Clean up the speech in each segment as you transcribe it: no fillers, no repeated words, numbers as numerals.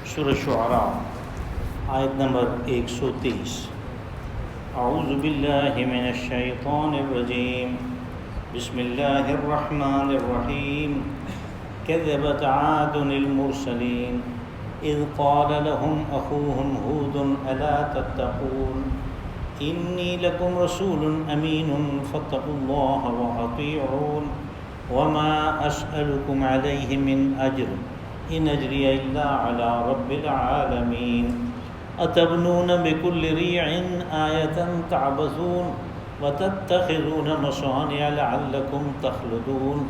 سورہ شعراء آیت نمبر 130۔ اعوذ باللہ من الشیطان الرجیم، بسم اللہ الرحمن الرحیم۔ کذبت عاد المرسلین اذ قال لهم اخوهم ہود الا تتقون انی لکم رسول امین فاتقوا اللہ واطیعون وما اسألکم علیہ من اجر ان اجری الا علی رب العالمین۔ اتبنون بکل ریع آیۃ تعبثون وتتخذون مصانع لعلکم تخلدون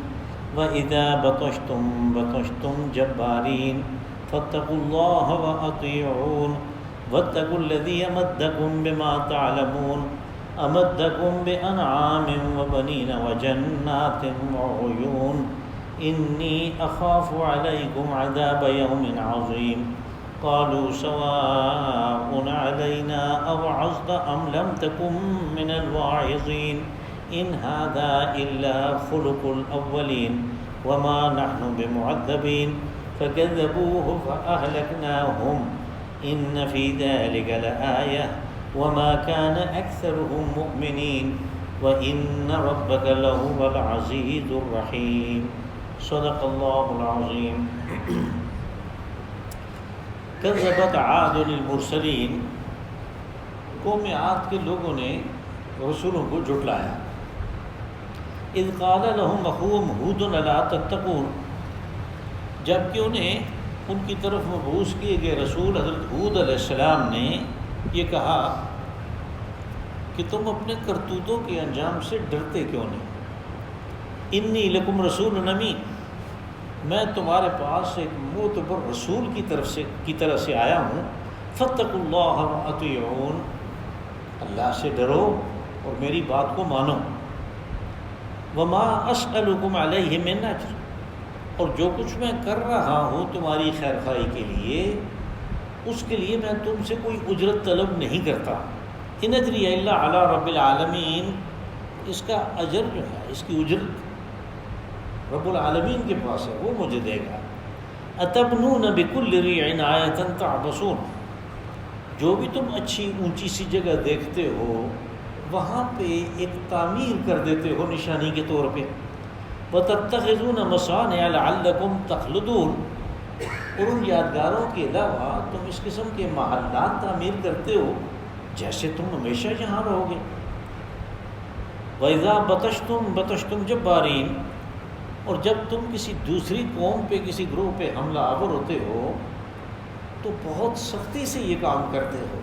وإذا بطشتم بطشتم جبارین فاتقوا اللہ واطیعون واتقوا الذی امدکم بما تعلمون امدکم بانعام وبنین وجنات وعیون انی اخاف علیکم عذاب یوم عظیم۔ قالوا سواء علینا اوعظت ام لم تکن من الواعظین ان هذا الا خلق الاولین وما نحن بمعذبین فكذبوه فأهلكناهم إن في ذلك لآية وما كان أكثرهم مؤمنين وإن ربك لهو العزيز الرحيم۔ صدق الله العظيم۔ كذبت عاد المرسلين، قوم عاد کے لوگوں نے رسولوں کو جھٹلایا۔ اذ قال لهم اخوهم هود الا تتقون، جبکہ انہیں ان کی طرف مبعوث کیے گئے رسول حضرت ہود علیہ السلام نے یہ کہا کہ تم اپنے کرتوتوں کے انجام سے ڈرتے کیوں نہیں؟ انی لکم رسول امین، میں تمہارے پاس ایک معتبر رسول کی طرح سے آیا ہوں۔ فاتقوا اللہ واطیعون، اللہ سے ڈرو اور میری بات کو مانو۔ وما اسألکم علیہ من اجر، اور جو کچھ میں کر رہا ہوں تمہاری خیر خواہی کے لیے، اس کے لیے میں تم سے کوئی اجرت طلب نہیں کرتا۔ ان اجری الا علی رب العالمین، اس کا اجر جو ہے، اس کی اجرت رب العالمین کے پاس ہے، وہ مجھے دے گا۔ اتبنون بکل ریع آیۃ تعبثون، جو بھی تم اچھی اونچی سی جگہ دیکھتے ہو وہاں پہ ایک تعمیر کر دیتے ہو نشانی کے طور پہ۔ وَتَتَّخِذُونَ مَصَانِعَ لَعَلَّكُمْ تَخْلُدُونَ، اور ان یادگاروں کے علاوہ تم اس قسم کے محلات تعمیر کرتے ہو جیسے تم ہمیشہ یہاں رہو گے۔ وَإِذَا بَطَشْتُمْ بَطَشْتُمْ جَبَّارِينَ، اور جب تم کسی دوسری قوم پہ، کسی گروہ پہ حملہ آور ہوتے ہو تو بہت سختی سے یہ کام کرتے ہو۔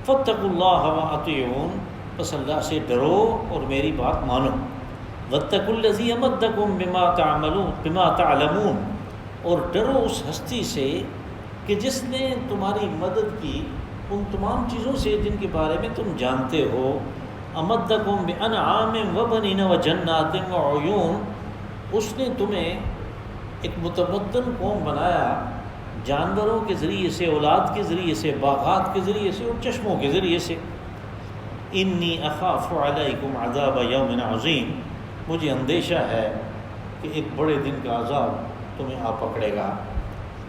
فَاتَّقُوا اللَّهَ وَأَطِيعُونَ، بس اللہ سے ڈرو اور میری بات مانو۔ وَاتَّقُوا الَّذِي أَمَدَّكُم بِمَا تَعْلَمُونَ، اور ڈرو اس ہستی سے کہ جس نے تمہاری مدد کی ان تمام چیزوں سے جن کے بارے میں تم جانتے ہو۔ أَمَدَّكُم بِأَنْعَامٍ وَبَنِينَ وَجَنَّاتٍ وَعُيُونٍ، اس نے تمہیں ایک متمدن قوم بنایا، جانوروں کے ذریعے سے، اولاد کے ذریعے سے، باغات کے ذریعے سے اور چشموں کے ذریعے سے۔ انی اخاف علیکم عذاب یوم عظیم، مجھے اندیشہ ہے کہ ایک بڑے دن کا عذاب تمہیں آ پکڑے گا۔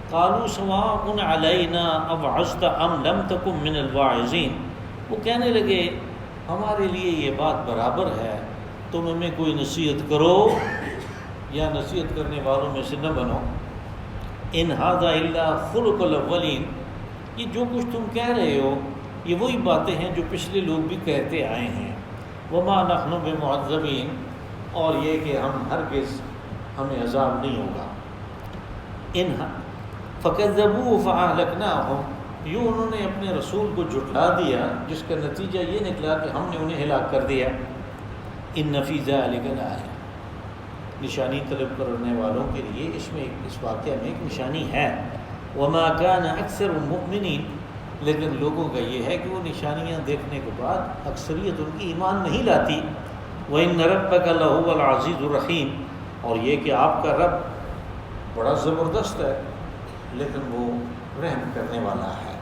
قالوا سواء علینا اوعظت ام لم تکن من الواعظین، وہ کہنے لگے ہمارے لیے یہ بات برابر ہے، تم ہمیں کوئی نصیحت کرو یا نصیحت کرنے والوں میں سے نہ بنو۔ ان ھذا الا خلق الاولین، یہ جو کچھ تم کہہ رہے ہو یہ وہی باتیں ہیں جو پچھلے لوگ بھی کہتے آئے ہیں۔ وما نحن بمعذبین، اور یہ کہ ہرگز ہمیں عذاب نہیں ہوگا۔ فکذبوہ فاہلکناہم، یوں انہوں نے اپنے رسول کو جھٹلا دیا جس کا نتیجہ یہ نکلا کہ ہم نے انہیں ہلاک کر دیا۔ ان فی ذلک لآیہ، نشانی طلب کرنے والوں کے لیے اس واقعہ میں ایک نشانی ہے۔ وما کان اکثر المؤمنین، لیکن لوگوں کا یہ ہے کہ وہ نشانیاں دیکھنے کے بعد اکثریت ان کی ایمان نہیں لاتی۔ وَإِنَّ رَبَّكَ لَهُوَ الْعَزِيزُ الرَّحِيمُ، اور یہ کہ آپ کا رب بڑا زبردست ہے لیکن وہ رحم کرنے والا ہے۔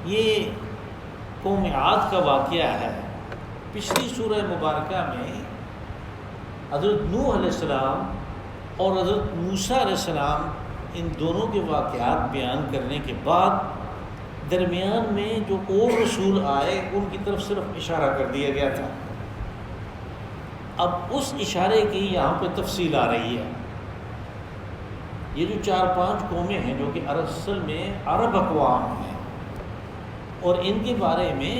یہ قوم عاد کا واقعہ ہے۔ پچھلی سورہ مبارکہ میں حضرت نوح علیہ السلام اور حضرت موسیٰ علیہ السلام ان دونوں کے واقعات بیان کرنے کے بعد درمیان میں جو اور رسول آئے ان کی طرف صرف اشارہ کر دیا گیا تھا. اب اس اشارے کی یہاں پہ تفصیل آ رہی ہے. یہ جو 4-5 قومیں ہیں جو کہ اصل میں عرب اقوام ہیں، اور ان کے بارے میں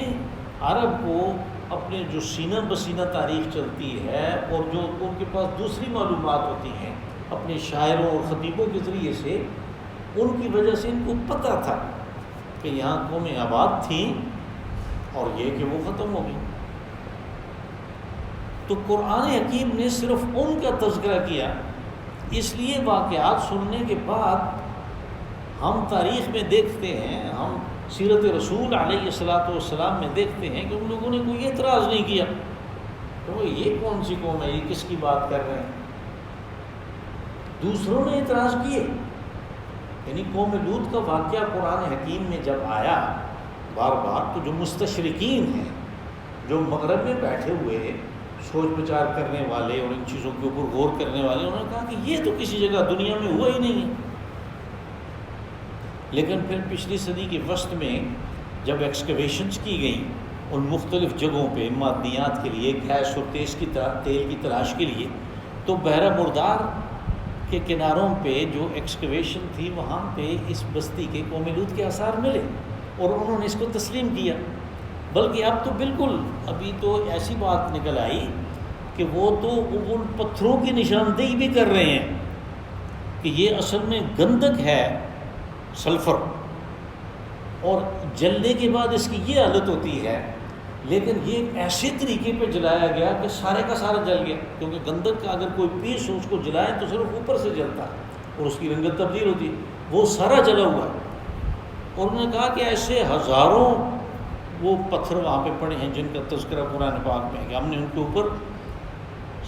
عرب کو اپنے جو سینہ بسینہ تاریخ چلتی ہے اور جو ان کے پاس دوسری معلومات ہوتی ہیں اپنے شاعروں اور خطیبوں کے ذریعے سے، ان کی وجہ سے ان کو پتہ تھا کہ یہاں قومیں آباد تھیں اور یہ کہ وہ ختم ہو گئی. تو قرآن حکیم نے صرف ان کا تذکرہ کیا. اس لیے واقعات سننے کے بعد ہم تاریخ میں دیکھتے ہیں، ہم سیرت رسول علیہ الصلاۃ والسلام میں دیکھتے ہیں کہ ان لوگوں نے کوئی اعتراض نہیں کیا کہ وہ یہ کون سی قوم ہے، یہ کس کی بات کر رہے ہیں. دوسروں نے اعتراض کیے. یعنی قوم لوط کا واقعہ قرآن حکیم میں جب آیا بار بار، تو جو مستشرقین ہیں، جو مغرب میں بیٹھے ہوئے سوچ بچار کرنے والے اور ان چیزوں کے اوپر غور کرنے والے، انہوں نے کہا کہ یہ تو کسی جگہ دنیا میں ہوا ہی نہیں ہے. لیکن پھر پچھلی صدی کے وسط میں جب ایکسکیویشنز کی گئیں ان مختلف جگہوں پہ معدنیات کے لیے، گیس اور تیل کی تلاش کے لیے، تو بحیرہ مردار کے کناروں پہ جو ایکسکیویشن تھی وہاں پہ اس بستی کے قوم لوط کے آثار ملے اور انہوں نے اس کو تسلیم کیا. بلکہ اب تو بالکل ابھی تو ایسی بات نکل آئی کہ وہ تو ان پتھروں کی نشاندہی بھی کر رہے ہیں کہ یہ اصل میں گندک ہے، سلفر، اور جلنے کے بعد اس کی یہ حالت ہوتی ہے. لیکن یہ ایسے طریقے پہ جلایا گیا کہ سارے کا سارا جل گیا، کیونکہ گندک کا اگر کوئی پیس اس کو جلائیں تو صرف اوپر سے جلتا ہے اور اس کی رنگت تبدیل ہوتی ہے، وہ سارا جلا ہوا ہے. اور انہوں نے کہا کہ ایسے ہزاروں وہ پتھر وہاں پہ پڑے ہیں جن کا تذکرہ قرآن پاک میں ہے کہ ہم نے ان کے اوپر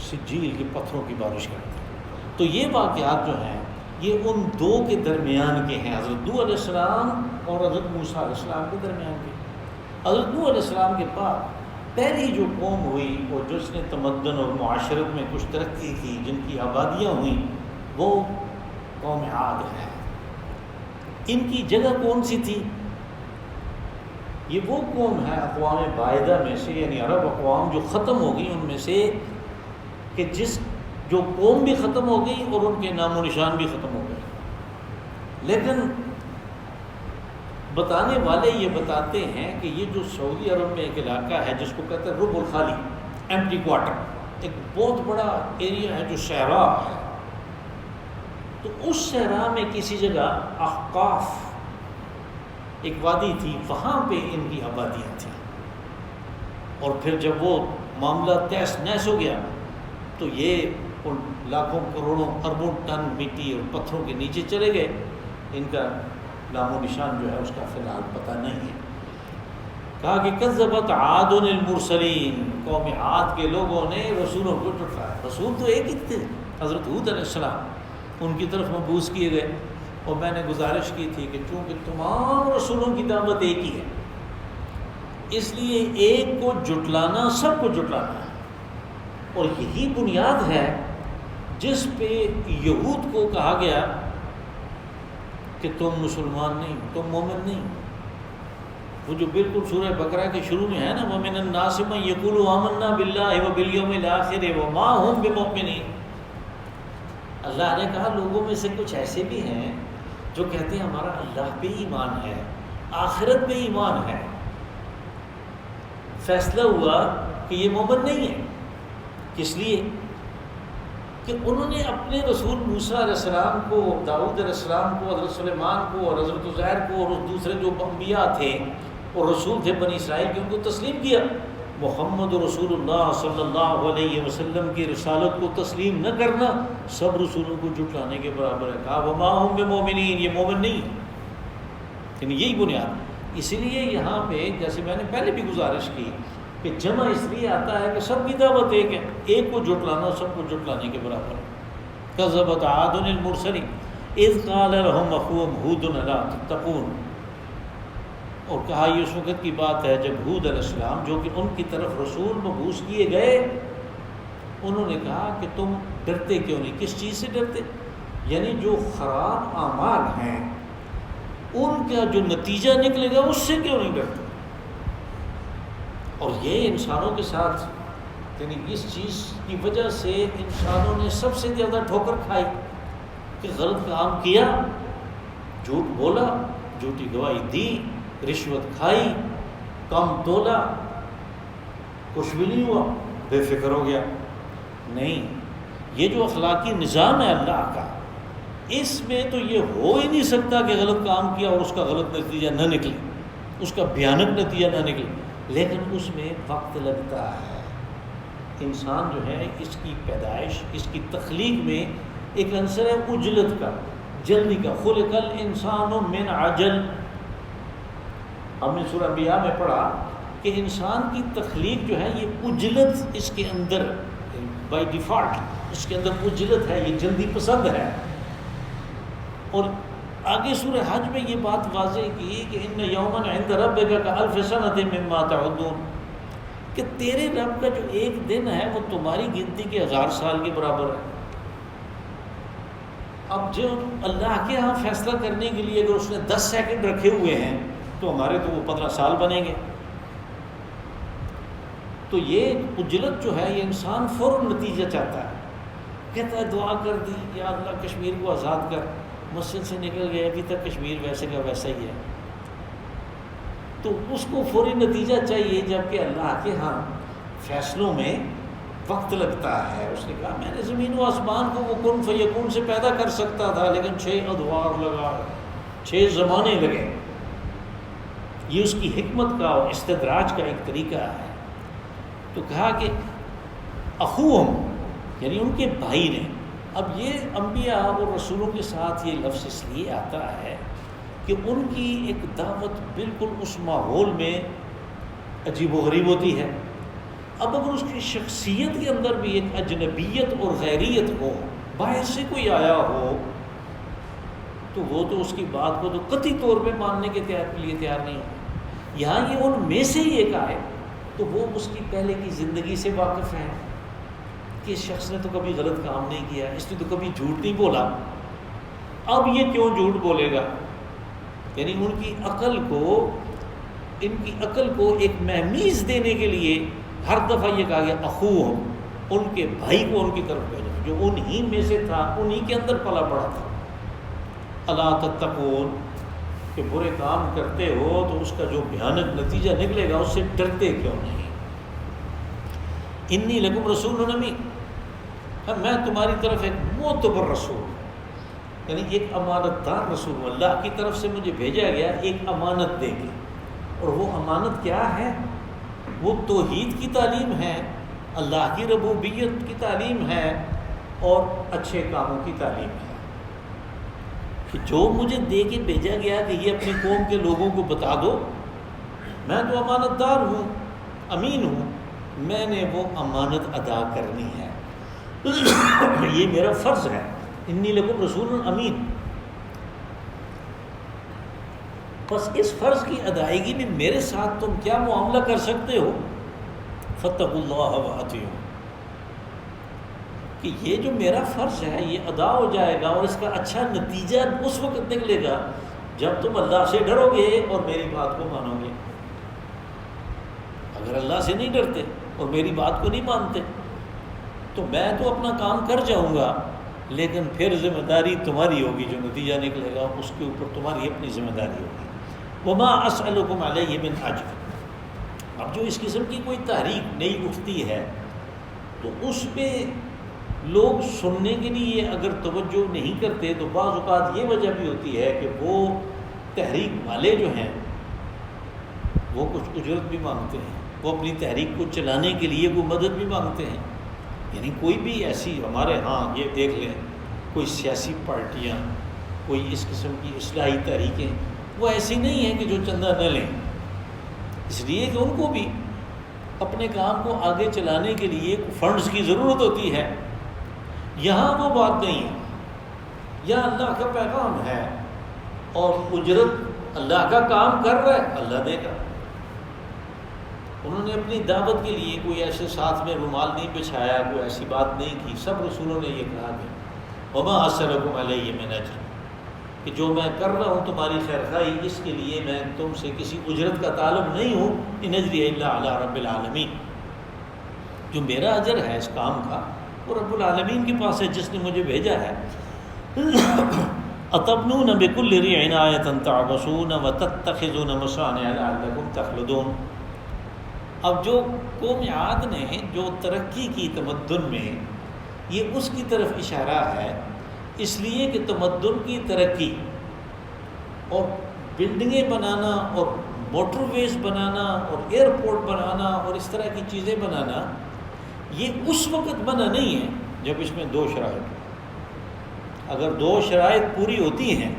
سجیل کے پتھروں کی بارش کر دی. تو یہ واقعات جو ہیں یہ ان دو کے درمیان کے ہیں، حضرت نوح علیہ السلام اور حضرت موسیٰ علیہ السلام کے درمیان کے. حضرت نوح علیہ السلام کے بعد پہلی جو قوم ہوئی اور جس نے تمدن اور معاشرت میں کچھ ترقی کی، جن کی آبادیاں ہوئیں، وہ قوم عاد ہے. ان کی جگہ کون سی تھی؟ یہ وہ قوم ہے اقوام باعدہ میں سے، یعنی عرب اقوام جو ختم ہو گئی ان میں سے، کہ جو قوم بھی ختم ہو گئی اور ان کے نام و نشان بھی ختم ہو گئے. لیکن بتانے والے یہ بتاتے ہیں کہ یہ جو سعودی عرب میں ایک علاقہ ہے جس کو کہتے ہیں ربع الخالی، ایمٹی کوارٹر، ایک بہت بڑا ایریا ہے جو صحرا ہے. تو اس صحرا میں کسی جگہ احقاف ایک وادی تھی، وہاں پہ ان کی آبادیاں تھیں. اور پھر جب وہ معاملہ تہس نہس ہو گیا تو یہ لاکھوں کروڑوں اربوں ٹن مٹی اور پتھروں کے نیچے چلے گئے. ان کا نام و نشان جو ہے اس کا فی الحال پتہ نہیں ہے. کہا کہ کذبت عاد المرسلین، قوم عاد کے لوگوں نے رسولوں کو جھٹلایا. رسول تو ایک ہی تھے، حضرت ہود علیہ السلام، ان کی طرف مبعوث کیے گئے. اور میں نے گزارش کی تھی کہ چونکہ تمام رسولوں کی دعوت ایک ہی ہے، اس لیے ایک کو جھٹلانا سب کو جھٹلانا ہے. اور یہی بنیاد ہے جس پہ یہود کو کہا گیا کہ تم مسلمان نہیں، تم مومن نہیں. وہ جو بالکل سورہ بقرہ کے شروع میں ہے نا، وَمِنَ النَّاسِ مَن يَقُولُ آمَنَّا بِاللَّهِ وَبِالْيَوْمِ الْآخِرِ وَمَا هُمْ بِمُؤْمِنِينَ. اللہ نے کہا لوگوں میں سے کچھ ایسے بھی ہیں جو کہتے ہیں ہمارا اللہ پہ ایمان ہے، آخرت پہ ایمان ہے. فیصلہ ہوا کہ یہ مومن نہیں ہے. کس لیے؟ کہ انہوں نے اپنے رسول موسیٰ علیہ السلام کو، داؤد علیہ السلام کو، حضرت سلیمان کو اور حضرت عزیر کو اور دوسرے جو انبیاء تھے اور رسول تھے بنی اسرائیل کے، ان کو تسلیم کیا. محمد رسول اللہ صلی اللہ علیہ وسلم کی رسالت کو تسلیم نہ کرنا سب رسولوں کو جھٹلانے کے برابر ہے. کہا وما ہم بمؤمنین، یہ مومن نہیں ہے. یعنی یہی بنیاد. اسی لیے یہاں پہ جیسے میں نے پہلے بھی گزارش کی کہ جمع اس لیے آتا ہے کہ سب کی دعوت ایک ہے، ایک کو جھٹلانا سب کو جھٹلانے کے برابر ہے. کذبت عاد المرسلین اذ قال لهم اخوهم هود الا تتقون. اور کہا یہ اس وقت کی بات ہے جب ہود علیہ السلام جو کہ ان کی طرف رسول مبعوث کیے گئے، انہوں نے کہا کہ تم ڈرتے کیوں نہیں، کس چیز سے ڈرتے؟ یعنی جو خراب اعمال ہیں ان کا جو نتیجہ نکلے گا اس سے کیوں نہیں ڈرتے؟ اور یہ انسانوں کے ساتھ یعنی اس چیز کی وجہ سے انسانوں نے سب سے زیادہ ٹھوکر کھائی کہ غلط کام کیا، جھوٹ بولا، جھوٹی گواہی دی، رشوت کھائی، کم تولا، کچھ بھی نہیں ہوا، بے فکر ہو گیا۔ نہیں، یہ جو اخلاقی نظام ہے اللہ کا، اس میں تو یہ ہو ہی نہیں سکتا کہ غلط کام کیا اور اس کا غلط نتیجہ نہ نکلے، اس کا بھیانک نتیجہ نہ نکلے، لیکن اس میں وقت لگتا ہے۔ انسان جو ہے اس کی پیدائش، اس کی تخلیق میں ایک عنصر ہے عجلت کا، جلدی کا۔ خلق الانسان من عجل، ہم نے سورہ انبیاء میں پڑھا کہ انسان کی تخلیق جو ہے یہ عجلت اس کے اندر بائی ڈیفالٹ اس کے اندر عجلت ہے، یہ جلدی پسند ہے۔ اور آگے سورہ حج میں یہ بات واضح کی کہ ان یوما عند ربک کالف سنۃ مما تعدون، کہ تیرے رب کا جو ایک دن ہے وہ تمہاری گنتی کے 1000 سال کے برابر ہے۔ اب جو اللہ کے ہاں فیصلہ کرنے کے لیے اگر اس نے 10 سیکنڈ رکھے ہوئے ہیں تو ہمارے تو وہ 15 سال بنیں گے۔ تو یہ عجلت جو ہے یہ انسان فوراً نتیجہ چاہتا ہے، کہتا ہے دعا کر دی یا اللہ کشمیر کو آزاد کر، مسجد سے نکل گئے ابھی تک کشمیر ویسے کا ویسا ہی ہے، تو اس کو فوری نتیجہ چاہیے، جبکہ اللہ کے ہاں فیصلوں میں وقت لگتا ہے۔ اس نے کہا میں نے زمین و آسمان کو وہ کن فیکون سے پیدا کر سکتا تھا، لیکن 6 ادوار لگا، 6 زمانے لگے۔ یہ اس کی حکمت کا اور استدراج کا ایک طریقہ ہے۔ تو کہا کہ اخوہم، یعنی ان کے بھائی نے۔ اب یہ انبیاء اور رسولوں کے ساتھ یہ لفظ اس لیے آتا ہے کہ ان کی ایک دعوت بالکل اس ماحول میں عجیب و غریب ہوتی ہے۔ اب اگر اس کی شخصیت کے اندر بھی ایک اجنبیت اور غیریت ہو، باہر سے کوئی آیا ہو، تو وہ تو اس کی بات کو تو قطعی طور پہ ماننے کے لیے تیار نہیں ہو۔ یہاں یہ ان میں سے ہی ایک آئے تو وہ اس کی پہلے کی زندگی سے واقف ہے کہ اس شخص نے تو کبھی غلط کام نہیں کیا، اس نے تو کبھی جھوٹ نہیں بولا، اب یہ کیوں جھوٹ بولے گا؟ یعنی ان کی عقل کو ایک مہمیز دینے کے لیے ہر دفعہ یہ کہا گیا اخوہم، ان کے بھائی کو ان کی طرف بھیجو جو انہی میں سے تھا، انہی کے اندر پلا پڑا تھا۔ الا تتقون، کہ برے کام کرتے ہو تو اس کا جو بھیانک نتیجہ نکلے گا اس سے ڈرتے کیوں نہیں؟ انی لکم رسول امین، میں تمہاری طرف ایک معتبر رسول، یعنی ایک امانت دار رسول ہوں، اللہ کی طرف سے مجھے بھیجا گیا ایک امانت دے کے۔ اور وہ امانت کیا ہے؟ وہ توحید کی تعلیم ہے، اللہ کی ربوبیت کی تعلیم ہے، اور اچھے کاموں کی تعلیم ہے۔ کہ جو مجھے دے کے بھیجا گیا کہ یہ اپنی قوم کے لوگوں کو بتا دو، میں تو امانت دار ہوں، امین ہوں، میں نے وہ امانت ادا کرنی ہے، یہ میرا فرض ہے۔ انی لکم رسول امین۔ بس اس فرض کی ادائیگی میں میرے ساتھ تم کیا معاملہ کر سکتے ہو؟ فاتقوا اللہ واطیعون، کہ یہ جو میرا فرض ہے یہ ادا ہو جائے گا، اور اس کا اچھا نتیجہ اس وقت نکلے گا جب تم اللہ سے ڈرو گے اور میری بات کو مانو گے۔ اگر اللہ سے نہیں ڈرتے اور میری بات کو نہیں مانتے تو میں تو اپنا کام کر جاؤں گا، لیکن پھر ذمہ داری تمہاری ہوگی، جو نتیجہ نکلے گا اس کے اوپر تمہاری اپنی ذمہ داری ہوگی۔ وما اسألکم علیہ من اجر، اب جو اس قسم کی کوئی تحریک نئی اٹھتی ہے تو اس میں لوگ سننے کے لیے اگر توجہ نہیں کرتے تو بعض اوقات یہ وجہ بھی ہوتی ہے کہ وہ تحریک والے جو ہیں وہ کچھ اجرت بھی مانگتے ہیں، وہ اپنی تحریک کو چلانے کے لیے وہ مدد بھی مانگتے ہیں۔ یعنی کوئی بھی ایسی، ہمارے ہاں یہ دیکھ لیں، کوئی سیاسی پارٹیاں، کوئی اس قسم کی اصلاحی تحریکیں، وہ ایسی نہیں ہیں کہ جو چندہ نہ لیں، اس لیے کہ ان کو بھی اپنے کام کو آگے چلانے کے لیے فنڈز کی ضرورت ہوتی ہے۔ یہاں وہ بات نہیں ہے، یہاں اللہ کا پیغام ہے اور اجرت اللہ کا کام کر رہا ہے، اللہ دے گا۔ انہوں نے اپنی دعوت کے لیے کوئی ایسے ساتھ میں رومال نہیں بچھایا، کوئی ایسی بات نہیں کی، سب رسولوں نے یہ کہا کہ وما اسلکم علیہ من اجر، کہ جو میں کر رہا ہوں تمہاری خیر خواہی، اس کے لیے میں تم سے کسی اجرت کا طالب نہیں ہوں، ان اجری الا علی رب العالمین، جو میرا اجر ہے اس کام کا وہ رب العالمین کے پاس ہے جس نے مجھے بھیجا ہے۔ اتبنون بکل ریع آیۃ تعبثون وتتخذون مصانع لعلکم تخلدون۔ اب جو قوم عاد نے جو ترقی کی تمدن میں، یہ اس کی طرف اشارہ ہے، اس لیے کہ تمدن کی ترقی اور بلڈنگیں بنانا اور موٹر ویز بنانا اور ایئرپورٹ بنانا اور اس طرح کی چیزیں بنانا، یہ اس وقت بنا نہیں ہے جب اس میں دو شرائط ہوں۔ اگر دو شرائط پوری ہوتی ہیں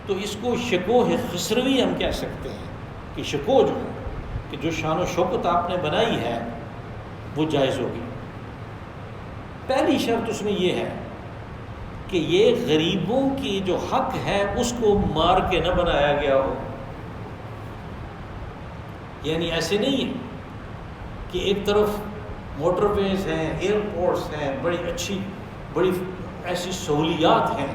تو اس کو شکوہ خسروی ہم کہہ سکتے ہیں، کہ شکوہ جو ہے کہ جو شان و شوکت آپ نے بنائی ہے وہ جائز ہوگی۔ پہلی شرط اس میں یہ ہے کہ یہ غریبوں کی جو حق ہے اس کو مار کے نہ بنایا گیا ہو، یعنی ایسے نہیں ہے کہ ایک طرف موٹر ویز ہیں، ایئرپورٹس ہیں، بڑی اچھی بڑی ایسی سہولیات ہیں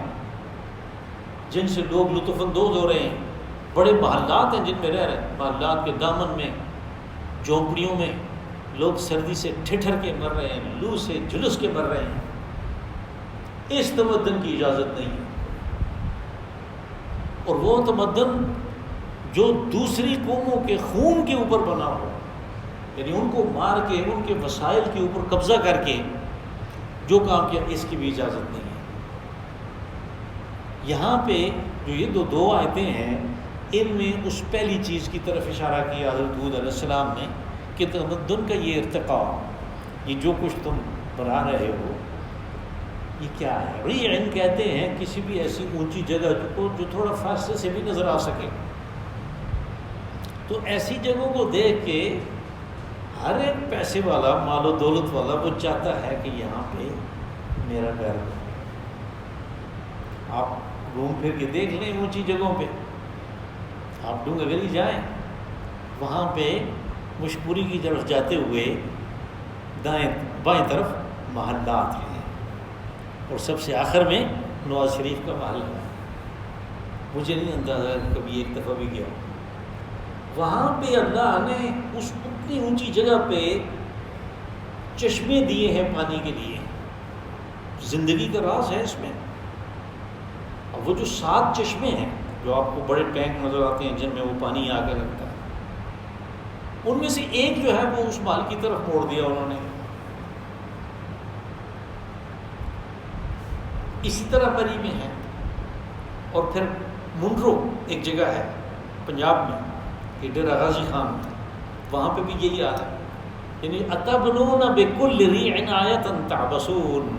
جن سے لوگ لطف اندوز ہو رہے ہیں، بڑے محلات ہیں جن میں رہ رہے ہیں، محلات کے دامن میں، جھونپڑیوں میں لوگ سردی سے ٹھٹھر کے مر رہے ہیں، لو سے جلس کے مر رہے ہیں۔ اس تمدن کی اجازت نہیں ہے، اور وہ تمدن جو دوسری قوموں کے خون کے اوپر بنا ہو، یعنی ان کو مار کے ان کے وسائل کے اوپر قبضہ کر کے جو کام کیا، اس کی بھی اجازت نہیں ہے۔ یہاں پہ جو یہ دو آیتیں ہیں، ان میں اس پہلی چیز کی طرف اشارہ کیا حضرت ہود علیہ السلام نے کہ تمدن کا یہ ارتقاء، یہ جو کچھ تم بنا رہے ہو یہ کیا ہے؟ ریعن کہتے ہیں کسی بھی ایسی اونچی جگہ کو جو تھوڑا فاصلے سے بھی نظر آ سکے۔ تو ایسی جگہوں کو دیکھ کے ہر ایک پیسے والا، مال و دولت والا، وہ چاہتا ہے کہ یہاں پہ میرا گھر ہو۔ آپ گھوم پھر کے دیکھ لیں اونچی جگہوں پہ، آپ ڈونگری جائیں، وہاں پہ مشپوری کی طرف جاتے ہوئے دائیں بائیں طرف محلات ہیں، اور سب سے آخر میں نواز شریف کا محل ہے۔ مجھے نہیں اندازہ کبھی ایک دفعہ بھی گیا۔ وہاں پہ اللہ نے اس اتنی اونچی جگہ پہ چشمے دیے ہیں پانی کے لیے، زندگی کا راز ہے اس میں۔ اب وہ جو 7 چشمے ہیں جو آپ کو بڑے ٹینک نظر آتے ہیں جن میں وہ پانی آ کے لگتا ہے، ان میں سے ایک جو ہے وہ اس مال کی طرف موڑ دیا انہوں نے۔ اسی طرح بری میں ہے، اور پھر منڈرو ایک جگہ ہے پنجاب میں، یہ ڈیرہ غازی خان، وہاں پہ بھی یہی حال ہے، یعنی اتبنون بکل ریع آیۃ تعبثون،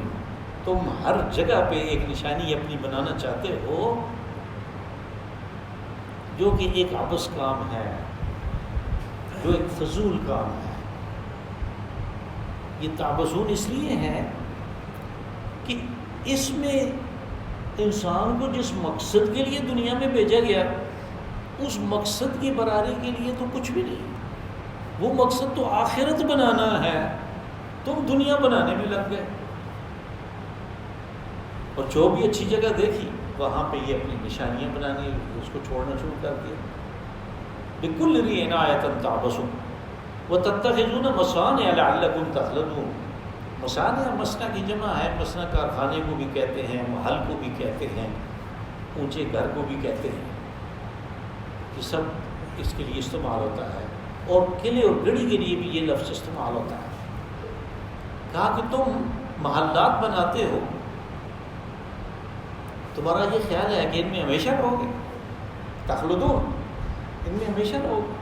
تم ہر جگہ پہ ایک نشانی اپنی بنانا چاہتے ہو جو کہ ایک عبث کام ہے، جو ایک فضول کام ہے۔ یہ تعبثون اس لیے ہے کہ اس میں انسان کو جس مقصد کے لیے دنیا میں بھیجا گیا، اس مقصد کی براری کے لیے تو کچھ بھی نہیں۔ وہ مقصد تو آخرت بنانا ہے، تم دنیا بنانے میں لگ گئے، اور جو بھی اچھی جگہ دیکھی وہاں پہ یہ اپنی نشانیاں بنانی، اس کو چھوڑنا شروع کر دیا۔ بِكُلِّ رِیعٍ آیَةً تَعْبَثُونَ وَتَتَّخِذُونَ مَصَانِعَ لَعَلَّكُمْ تَخْلُدُونَ۔ مصانع مسنع کی جمع ہے، مسنع کارخانے کو بھی کہتے ہیں، محل کو بھی کہتے ہیں، اونچے گھر کو بھی کہتے ہیں، یہ سب اس کے لیے استعمال ہوتا ہے، اور قلعے اور گڑی کے لیے بھی یہ لفظ استعمال ہوتا ہے۔ کہا کہ تم محلات بناتے ہو، تمہارا یہ خیال ہے کہ ان میں ہمیشہ رہو گے، تخلدون، ان میں ہمیشہ رہو گے،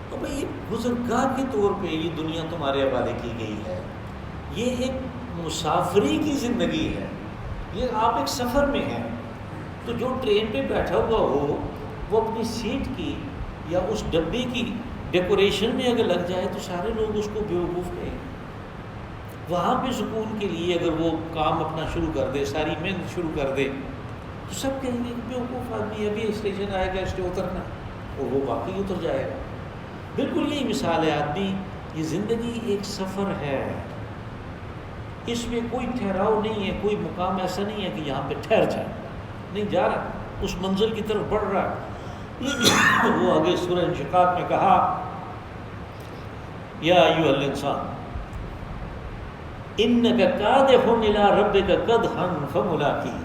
تو بھئی یہ گزرگاہ کے طور پہ یہ دنیا تمہارے حوالے کی گئی ہے، یہ ایک مسافری کی زندگی ہے، یہ آپ ایک سفر میں ہیں، تو جو ٹرین پہ بیٹھا ہوا ہو وہ اپنی سیٹ کی یا اس ڈبے کی ڈیکوریشن میں اگر لگ جائے تو سارے لوگ اس کو بیوقوف کہیں۔ وہاں پہ سکون کے لیے اگر وہ کام اپنا شروع کر دے، ساری محنت شروع کر دے، تو سب کہیں گے کہ بیوقوف آدمی، ابھی اسٹیشن آئے گا، اس سے اترنا، اور وہ واقعی اتر جائے گا۔ بالکل یہی مثال ہے، آدمی، یہ زندگی ایک سفر ہے، اس میں کوئی ٹھہراؤ نہیں ہے، کوئی مقام ایسا نہیں ہے کہ یہاں پہ ٹھہر جائے، نہیں جا رہا، اس منزل کی طرف بڑھ رہا ہے۔ وہ آگے سورہ انشقاق میں کہا یا ایھا الانسان انک کادح الی ربک کدحا فملاقیہ،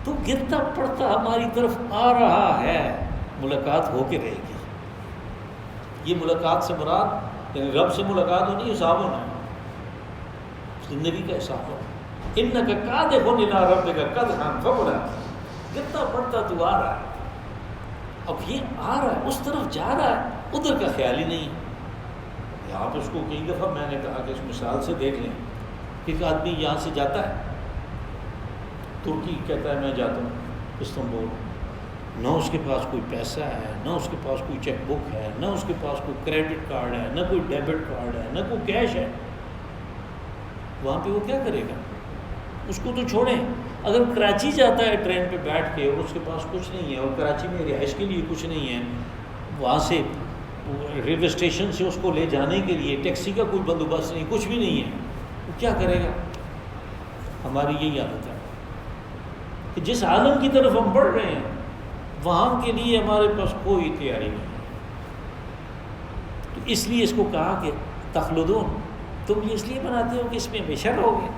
تو گرتا پڑتا ہماری طرف آ رہا ہے، ملاقات ہو کے رہے گی۔ یہ ملاقات سے مراد یعنی رب سے ملاقات ہونی، حساب ہونا ہے، زندگی کا حساب ہونا۔ انک کادح الی ربک کدحا فملاقیہ، گرتا پڑتا تو آ رہا ہے، اب یہ آ رہا ہے، اس طرف جا رہا ہے، ادھر کا خیال ہی نہیں ہے۔ آپ اس کو کئی دفعہ میں نے کہا کہ اس مثال سے دیکھ لیں کہ ایک آدمی یہاں سے جاتا ہے ترکی، کہتا ہے میں جاتا ہوں استنبول، نہ اس کے پاس کوئی پیسہ ہے، نہ اس کے پاس کوئی چیک بک ہے، نہ اس کے پاس کوئی کریڈٹ کارڈ ہے، نہ کوئی ڈیبٹ کارڈ ہے، نہ کوئی کیش ہے، وہاں پہ وہ کیا کرے گا؟ اس کو تو چھوڑیں، اگر کراچی جاتا ہے ٹرین پہ بیٹھ کے اور اس کے پاس کچھ نہیں ہے، اور کراچی میں رہائش کے لیے کچھ نہیں ہے، وہاں سے ریلوے اسٹیشن سے اس کو لے جانے کے لیے ٹیکسی کا کوئی بندوبست نہیں، کچھ بھی نہیں ہے، وہ کیا کرے گا؟ ہماری یہی حالت ہے کہ جس عالم کی طرف ہم بڑھ رہے ہیں وہاں کے لیے ہمارے پاس کوئی تیاری نہیں ہے۔ تو اس لیے اس کو کہا کہ تخلدون، تم یہ اس لیے بناتے ہو کہ اس میں ہمیشہ رہو گے۔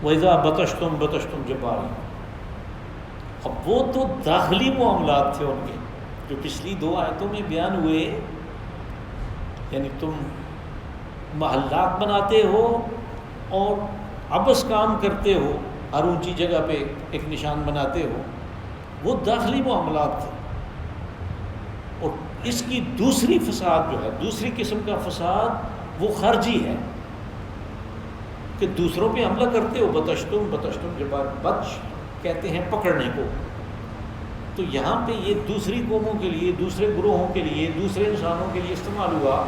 وَإِذَا بَطَشْتُمْ بَطَشْتُمْ جَبَّارِينَ، اب وہ تو داخلی معاملات تھے ان کے جو پچھلی 2 آیتوں میں بیان ہوئے، یعنی تم محلات بناتے ہو اور عبث کام کرتے ہو، ہر اونچی جگہ پہ ایک نشان بناتے ہو، وہ داخلی معاملات تھے۔ اور اس کی دوسری فساد جو ہے، دوسری قسم کا فساد وہ خارجی ہے کہ دوسروں پہ حملہ کرتے ہو۔ بطشتم جبار، بطش کہتے ہیں پکڑنے کو، تو یہاں پہ یہ دوسری قوموں کے لیے، دوسرے گروہوں کے لیے، دوسرے انسانوں کے لیے استعمال ہوا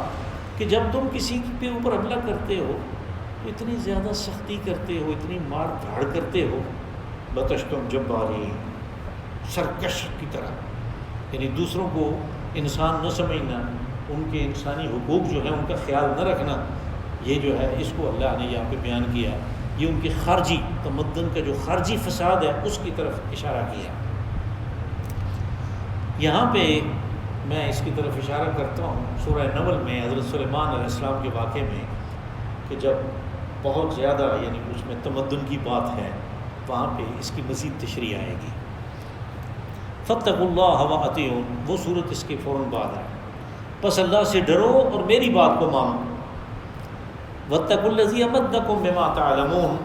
کہ جب تم کسی پہ اوپر حملہ کرتے ہو تو اتنی زیادہ سختی کرتے ہو، اتنی مار دھاڑ کرتے ہو، بطشتم جباری، سرکش کی طرح، یعنی دوسروں کو انسان نہ سمجھنا، ان کے انسانی حقوق جو ہیں ان کا خیال نہ رکھنا، یہ جو ہے اس کو اللہ نے یہاں پہ بیان کیا۔ یہ ان کے خارجی تمدن کا جو خارجی فساد ہے اس کی طرف اشارہ کیا۔ یہاں پہ میں اس کی طرف اشارہ کرتا ہوں سورہ نمل میں حضرت سلیمان علیہ السلام کے واقعے میں، کہ جب بہت زیادہ یعنی اس میں تمدن کی بات ہے، وہاں پہ اس کی مزید تشریح آئے گی۔ فاتقوا اللہ وأطیعون، وہ صورت اس کے فوراً بعد ہے، بس اللہ سے ڈرو اور میری بات کو مانو۔ واتقوا الذی امدکم بما تعلمون،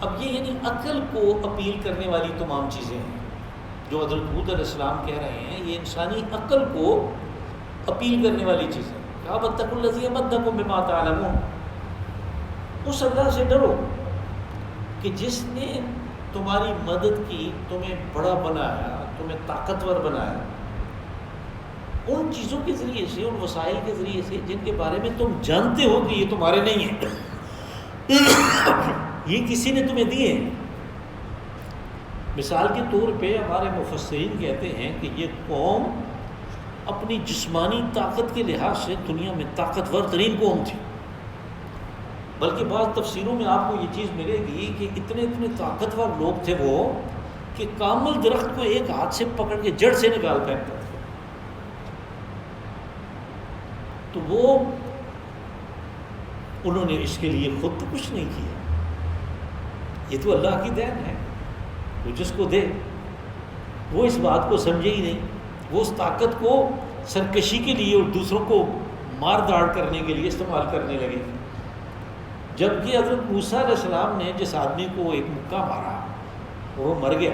اب یہ یعنی عقل کو اپیل کرنے والی تمام چیزیں ہیں جو حضرت ہود علیہ السلام کہہ رہے ہیں، یہ انسانی عقل کو اپیل کرنے والی چیزیں۔ کہا واتقوا الذی امدکم بما تعلمون، اس اللہ سے ڈرو کہ جس نے تمہاری مدد کی، تمہیں بڑا بنایا، تمہیں طاقتور بنایا، ان چیزوں کے ذریعے سے، ان وسائل کے ذریعے سے جن کے بارے میں تم جانتے ہو کہ یہ تمہارے نہیں ہیں، یہ کسی نے تمہیں دیے ہیں۔ مثال کے طور پہ ہمارے مفسرین کہتے ہیں کہ یہ قوم اپنی جسمانی طاقت کے لحاظ سے دنیا میں طاقتور ترین قوم تھی، بلکہ بعض تفسیروں میں آپ کو یہ چیز ملے گی کہ اتنے طاقتور لوگ تھے وہ کہ کامل درخت کو ایک ہاتھ سے پکڑ کے جڑ سے نکال پھینکتے تھے۔ تو وہ انہوں نے اس کے لیے خود تو کچھ نہیں کیا، یہ تو اللہ کی دین ہے، وہ جس کو دے، وہ اس بات کو سمجھے ہی نہیں، وہ اس طاقت کو سرکشی کے لیے اور دوسروں کو مار داڑ کرنے کے لیے استعمال کرنے لگے۔ جبکہ حضرت موسیٰ علیہ السلام نے جس آدمی کو ایک مکہ مارا اور وہ مر گیا،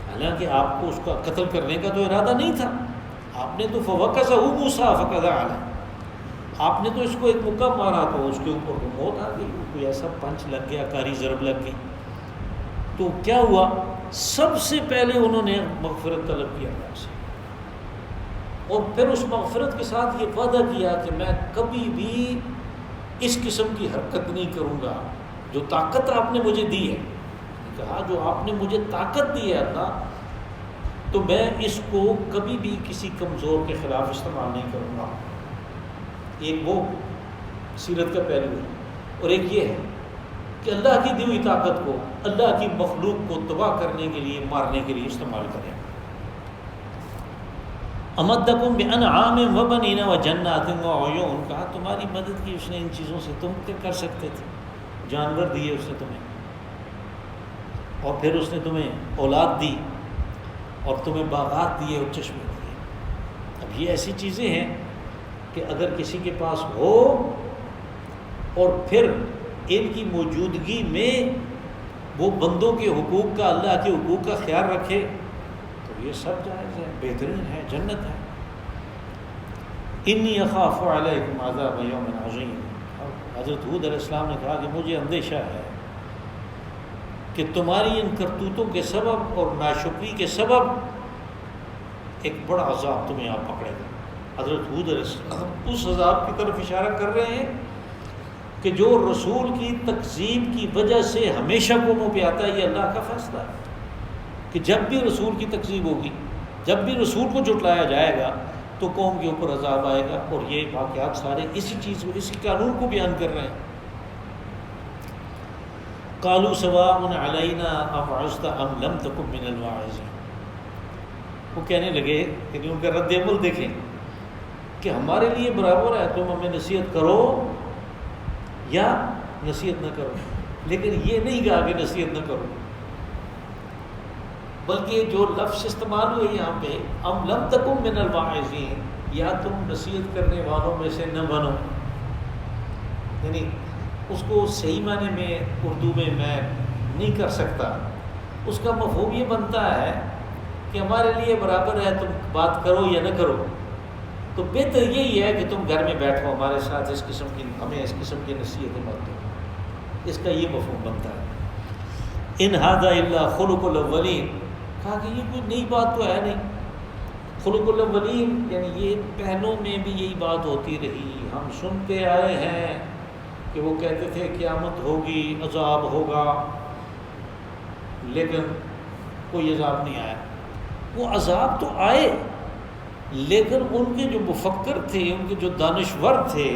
حالانکہ آپ کو اس کا قتل کرنے کا تو ارادہ نہیں تھا، آپ نے تو فَوَقَذَهُ مُوسَىٰ فَقَضَىٰ عَلَيْهِ، آپ نے تو اس کو ایک مکہ مارا تو اس کے اوپر وہ موت آ گئی، کوئی ایسا پنچ لگ گیا، کاری ضرب لگ گئی۔ تو کیا ہوا؟ سب سے پہلے انہوں نے مغفرت طلب کیا اللہ سے، اور پھر اس مغفرت کے ساتھ یہ وعدہ کیا کہ میں کبھی بھی اس قسم کی حرکت نہیں کروں گا، جو طاقت آپ نے مجھے دی ہے، کہا جو آپ نے مجھے طاقت دی ہے اللہ، تو میں اس کو کبھی بھی کسی کمزور کے خلاف استعمال نہیں کروں گا۔ ایک وہ، سیرت کا پہلو ہے، اور ایک یہ ہے کہ اللہ کی دی ہوئی طاقت کو اللہ کی مخلوق کو تباہ کرنے کے لیے، مارنے کے لیے استعمال کریں۔ امدکم بانعام وبنین وجنات وعیون، کہا تمہاری مدد کی اس نے ان چیزوں سے، تم کیا کر سکتے تھے؟ جانور دیے اس نے تمہیں، اور پھر اس نے تمہیں اولاد دی، اور تمہیں باغات دیے اور چشمے دیے۔ اب یہ ایسی چیزیں ہیں کہ اگر کسی کے پاس ہو اور پھر ان کی موجودگی میں وہ بندوں کے حقوق کا، اللہ کے حقوق کا خیال رکھے، تو یہ سب جائز ہے، بہترین ہے، جنت ہے۔ انی اخاف علیکم عذاب یوم عظیم، حضرت ہود علیہ السلام نے کہا کہ مجھے اندیشہ ہے کہ تمہاری ان کرتوتوں کے سبب اور ناشکری کے سبب ایک بڑا عذاب تمہیں آپ پکڑے گا۔ حضرت ہود علیہ السلام اس عذاب کی طرف اشارہ کر رہے ہیں کہ جو رسول کی تکذیب کی وجہ سے ہمیشہ قوموں پہ آتا ہے، یہ اللہ کا فیصلہ ہے کہ جب بھی رسول کی تکذیب ہوگی، جب بھی رسول کو جھٹلایا جائے گا تو قوم کے اوپر عذاب آئے گا، اور یہ واقعات سارے اسی چیز کو، اسی قانون کو بیان کر رہے ہیں۔ قالوا سواء علینا اوعظت ام لم تکن من الواعظین، وہ کہنے لگے کہ ان کا رد عمل دیکھیں کہ ہمارے لیے برابر ہے، تم ہمیں نصیحت کرو یا نصیحت نہ کرو، لیکن یہ نہیں کہا کہ نصیحت نہ کرو، بلکہ جو لفظ استعمال ہوئے یہاں پہ ام لم تکن من الواعظین، یا تم نصیحت کرنے والوں میں سے نہ بنو، یعنی اس کو صحیح معنی میں اردو میں نہیں کر سکتا، اس کا مفہوم یہ بنتا ہے کہ ہمارے لیے برابر ہے، تم بات کرو یا نہ کرو، تو بہتر یہی ہے کہ تم گھر میں بیٹھو ہمارے ساتھ، اس قسم کی ہمیں اس قسم کی نصیحتیں مت دو، اس کا یہ مفہوم بنتا ہے۔ ان ھذا الا خلق الاولین، کہا کہ یہ کوئی نئی بات تو ہے نہیں، خلق الاولین یعنی یہ پہلوں میں بھی یہی بات ہوتی رہی، ہم سنتے آئے ہیں کہ وہ کہتے تھے قیامت ہوگی، عذاب ہوگا، لیکن کوئی عذاب نہیں آیا۔ وہ عذاب تو آئے، لیکن ان کے جو مفکر تھے، ان کے جو دانشور تھے،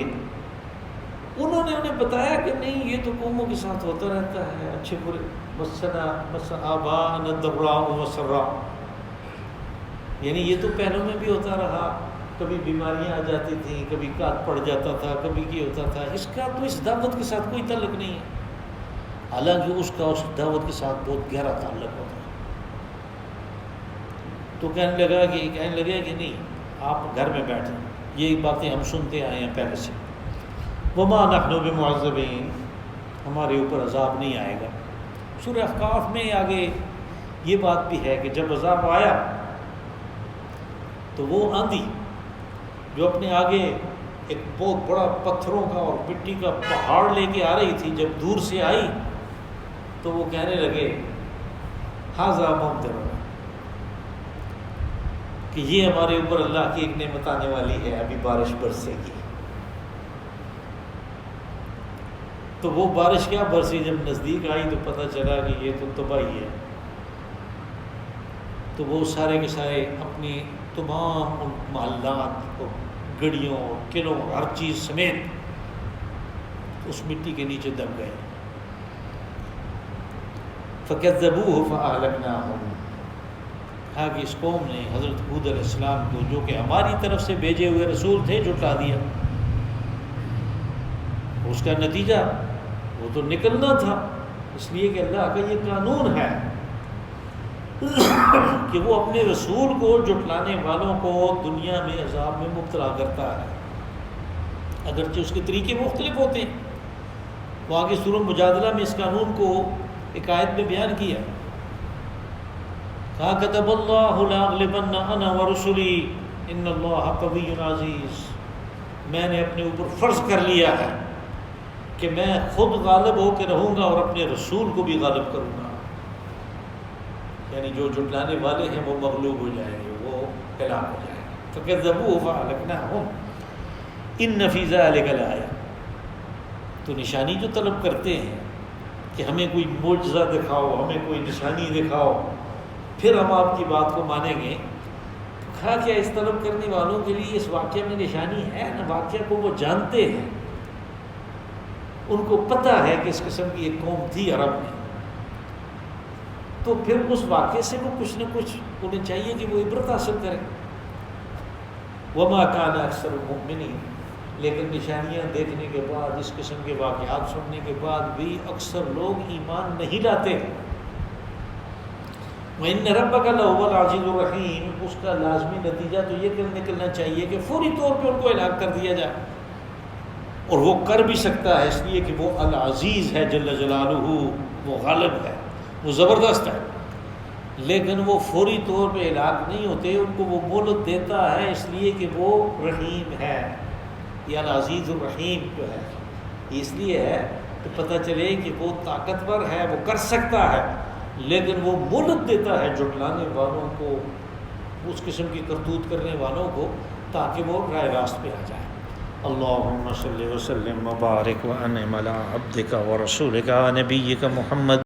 انہوں نے انہیں بتایا کہ نہیں، یہ تو قوموں کے ساتھ ہوتا رہتا ہے، اچھے برے، مسنا آباءنا الضراء والسراء، یعنی یہ تو پہلوں میں بھی ہوتا رہا، کبھی بیماریاں آ جاتی تھیں، کبھی کات پڑ جاتا تھا، کبھی یہ ہوتا تھا، اس کا تو اس دعوت کے ساتھ کوئی تعلق نہیں ہے، حالانکہ اس کا اس دعوت کے ساتھ بہت گہرا تعلق ہوتا ہے۔ تو کہنے لگے کہ نہیں، آپ گھر میں بیٹھیں، یہ باتیں ہم سنتے آئے ہیں پہلے سے، وما نحن بمعذبین، ہمارے اوپر عذاب نہیں آئے گا۔ سورہ احقاف میں آگے یہ بات بھی ہے کہ جب عذاب آیا تو وہ آندھی جو اپنے آگے ایک بہت بڑا پتھروں کا اور مٹی کا پہاڑ لے کے آ رہی تھی، جب دور سے آئی تو وہ کہنے لگے ھذا ممطرنا، کہ یہ ہمارے اوپر اللہ کی ایک نعمت آنے والی ہے، ابھی بارش برسے گی۔ تو وہ بارش کیا برسی، جب نزدیک آئی تو پتہ چلا کہ یہ تو تباہی ہے۔ تو وہ سارے کے سارے اپنی تمام محلات اور گڑیوں اور قلعوں ہر چیز سمیت اس مٹی کے نیچے دب گئے۔ فَكَذَّبُوهُ فَأَهْلَكْنَاهُمْ، کہا کہ اس قوم نے حضرت ہود علیہ السلام کو، جو کہ ہماری طرف سے بھیجے ہوئے رسول تھے، جھٹلا دیا۔ اس کا نتیجہ وہ تو نکلنا تھا، اس لیے کہ اللہ کا یہ قانون ہے کہ وہ اپنے رسول کو جھٹلانے والوں کو دنیا میں عذاب میں مبتلا کرتا ہے، اگرچہ اس کے طریقے مختلف ہوتے ہیں۔ وہ آگے سورہ مجادلہ میں اس قانون کو ایک آیت میں بیان کیا، کہا کتب اللہ لاغلبن انا ورسلی ان اللہ قوی عزیز، میں نے اپنے اوپر فرض کر لیا ہے کہ میں خود غالب ہو کے رہوں گا اور اپنے رسول کو بھی غالب کروں گا، یعنی جو جھٹلانے والے ہیں وہ مغلوب ہو جائیں گے، وہ ہلاک ہو جائیں گے۔ فَكَذَّبُوهُ فَأَهْلَكْنَاهُمْ إِنَّ فِي ذَلِكَ لَآيَةً، تو نشانی جو طلب کرتے ہیں کہ ہمیں کوئی معجزہ دکھاؤ، ہمیں کوئی نشانی دکھاؤ، پھر ہم آپ کی بات کو مانیں گے، تو کہا کیا اس طلب کرنے والوں کے لیے اس واقعہ میں نشانی ہے؟ نہ واقعہ کو وہ جانتے ہیں ان کو پتہ ہے کہ اس قسم کی ایک قوم تھی عرب میں، تو پھر اس واقعے سے وہ کچھ نہ کچھ انہیں چاہیے کہ وہ عبرت حاصل کریں۔ وما کان اکثر المؤمنین، لیکن نشانیاں دیکھنے کے بعد، اس قسم کے واقعات سننے کے بعد بھی اکثر لوگ ایمان نہیں لاتے۔ وَإِنَّ رَبَّكَ لَهُوَ الْعَزِيزُ الرَّحِيمُ، اس کا لازمی نتیجہ تو یہ نکلنا چاہیے کہ فوری طور پہ ان کو ہلاک کر دیا جائے، اور وہ کر بھی سکتا ہے، اس لیے کہ وہ العزیز ہے جل جلالہ، وہ غالب ہے، وہ زبردست ہے، لیکن وہ فوری طور پہ ہلاک نہیں ہوتے، ان کو وہ مہلت دیتا ہے اس لیے کہ وہ رحیم ہے۔ یہ العزیز الرحیم جو ہے اس لیے ہے کہ پتہ چلے کہ وہ طاقتور ہے، وہ کر سکتا ہے، لیکن وہ مہلت دیتا ہے جھٹلانے والوں کو، اس قسم کی کرتوت کرنے والوں کو، تاکہ وہ راہ راست پہ آ جائے۔ اللہم صلی وسلم وبارک وانعم علی عبدک ورسولک ونبیک محمد